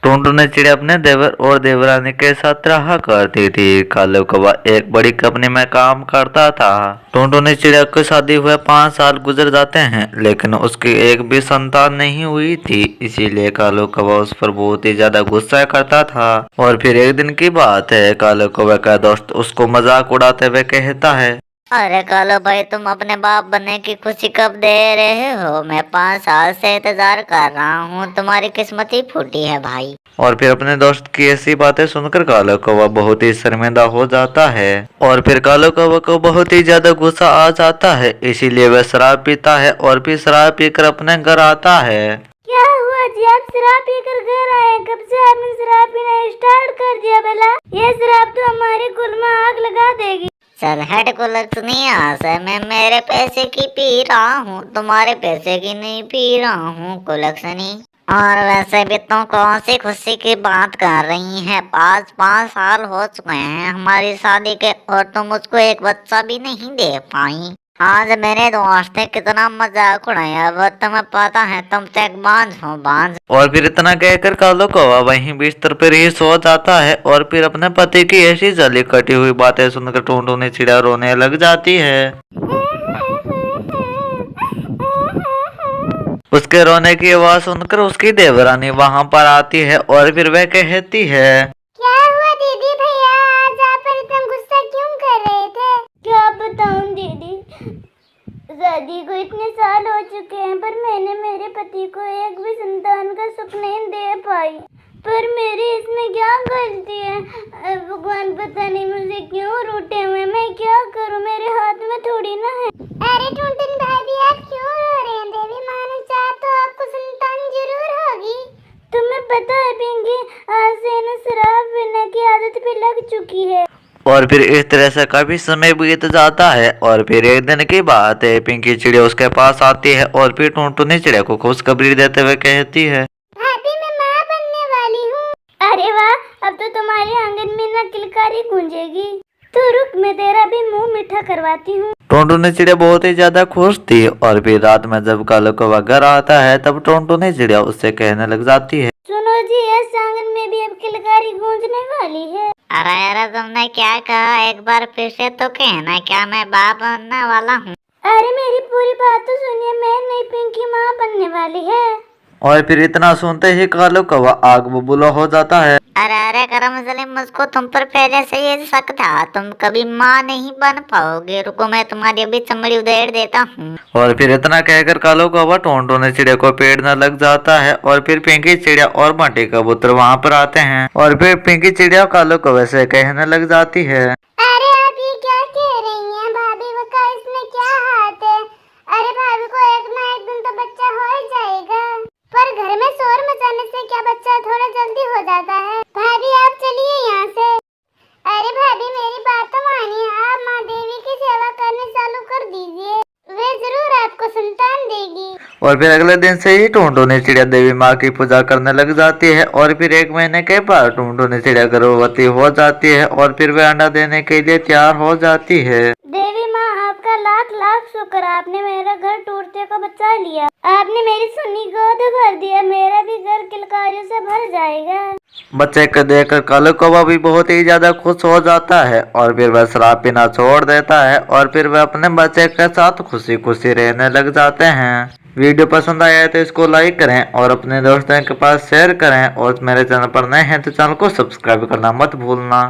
टुनटुन ने चिड़िया अपने देवर और देवरानी के साथ रहा करती थी। कालू कौवा एक बड़ी कंपनी में काम करता था। टुनटुन चिड़िया की शादी हुए 5 साल गुजर जाते हैं, लेकिन उसकी एक भी संतान नहीं हुई थी। इसीलिए कालू कौवा उस पर बहुत ही ज्यादा गुस्सा करता था। और फिर एक दिन की बात है, कालू कौवा का दोस्त उसको मजाक उड़ाते हुए कहता है, अरे कालो भाई, तुम अपने बाप बनने की खुशी कब दे रहे हो? मैं 5 साल से इंतजार कर रहा हूँ, तुम्हारी किस्मत ही फूटी है भाई। और फिर अपने दोस्त की ऐसी बातें सुनकर काला कौवा बहुत ही शर्मिंदा हो जाता है। और फिर काला कौवा को बहुत ही ज्यादा गुस्सा आ जाता है, इसीलिए वह शराब पीता है और फिर शराब पीकर अपने घर आता है। क्या हुआ जी, आप शराब पीकर घर आए? कब से आपने शराब पीना स्टार्ट कर दिया? भला ये शराब तो हमारे कुल में आग लगा देगी। चल हट कुलक्षणी यहाँ से, मैं मेरे पैसे की पी रहा हूँ, तुम्हारे पैसे की नहीं पी रहा हूँ कुलक्षणी। और वैसे भी तुम कौन सी खुशी की बात कर रही हैं? 5 साल हो चुके हैं हमारी शादी के और तुम मुझको एक बच्चा भी नहीं दे पाई। आज मेरे दोस्त ने कितना मजाक उड़ाया, वो तुम्हें पता है, तुम तो एक बांझ हो, बांझ। और फिर इतना कहकर कालो कौवा वहीं बिस्तर पर ही सो जाता है। और फिर अपने पति की ऐसी जली कटी हुई बातें सुनकर टुनटुन चिड़िया रोने लग जाती है। उसके रोने की आवाज सुनकर उसकी देवरानी वहां पर आती है और फिर वह कहती है, क्या हुआ दीदी भैया, आज आप पर इतना गुस्सा क्यों कर रहे थे? क्या बताऊं दीदी, शादी को इतने साल हो चुके हैं पर मैंने मेरे पति को एक भी संतान का सुख नहीं दे पाई। पर मेरी इसमें क्या गलती है? भगवान पता नहीं मुझे क्यों रूठे हुए, मैं क्या करूं, मेरे हाथ में थोड़ी ना है। अरे टुनटुन भाभी, आप क्यों रो रहे हैं? देवी माँ ने चाहा तो आपको संतान जरूर होगी। तुम्हें पता है पिंकी, आज से ना शराब पीने की आदत भी लग चुकी है। और फिर इस तरह से काफी समय बीत जाता है। और फिर एक दिन की बात है, पिंकी चिड़िया उसके पास आती है और फिर टुनटुन चिड़िया को खुशखबरी देते हुए कहती है, भाभी मैं माँ बनने वाली हूँ। अरे वाह, अब तो तुम्हारे आंगन में ना किलकारी गूंजेगी। तो रुक, मैं तेरा भी मुंह मीठा करवाती हूँ। टुनटुन चिड़िया बहुत ही ज्यादा खुश थी। और फिर रात में जब कालो कौवा घर आता है तब टुनटुन चिड़िया उससे कहने लग जाती है, सुनो जी, इस आंगन में भी अब किलकारी गूंजने वाली है। अरे तुमने क्या कहा? एक बार फिर से तो कहना, क्या मैं बाप बनने वाला हूँ? अरे मेरी पूरी बात तो सुनिए, मैं नहीं पिंकी माँ बनने वाली है। और फिर इतना सुनते ही कालो कौवा आग बबूला हो जाता है। अरे करम सलीम, मुझको तुम पर पहले से ये शक था, तुम कभी माँ नहीं बन पाओगे। रुको, मैं तुम्हारी अभी चमड़ी उधेड़ देता हूँ। और फिर इतना कहकर कालो कौवा टुनटुन चिड़िया को पेड़ने लग जाता है। और फिर पिंकी चिड़िया और बांटे कबूतर वहां पर आते हैं। और फिर पिंकी चिड़िया कालो कौवे से कहने लग जाती है, अरे आप ये क्या कह रही हैं? भाभी का इसमें क्या हाथ है? अरे भाभी को एक ना एक दिन तो बच्चा हो ही जाएगा। पर घर में शोर मचाने से क्या बच्चा थोड़ा जल्दी हो जाता है? भाभी आप चलिए यहाँ से। अरे भाभी मेरी बात तो मानिए, आप माँ देवी की सेवा करने चालू कर दीजिए, वे जरूर आपको संतान देगी। और फिर अगले दिन से ही टुनटुन चिड़िया देवी माँ की पूजा करने लग जाती है। और फिर 1 महीने के बाद टुनटुन चिड़िया गर्भवती हो जाती है और फिर वह अंडा देने के लिए तैयार हो जाती है। देवी माँ आपका लाख लाख शुक्र, आपने मेरा घर टूटते को बचा लिया। आपने मेरी सुन्नी गोद भर दिया, मेरा भी घर किलकारियों से भर जाएगा। बच्चे को देखकर कालो कौवा भी बहुत ही ज्यादा खुश हो जाता है। और फिर वह शराब पीना छोड़ देता है और फिर वह अपने बच्चे के साथ खुशी खुशी रहने लग जाते हैं। वीडियो पसंद आया है तो इसको लाइक करें और अपने दोस्तों के पास शेयर करें। और मेरे चैनल पर नए हैं तो चैनल को सब्सक्राइब करना मत भूलना।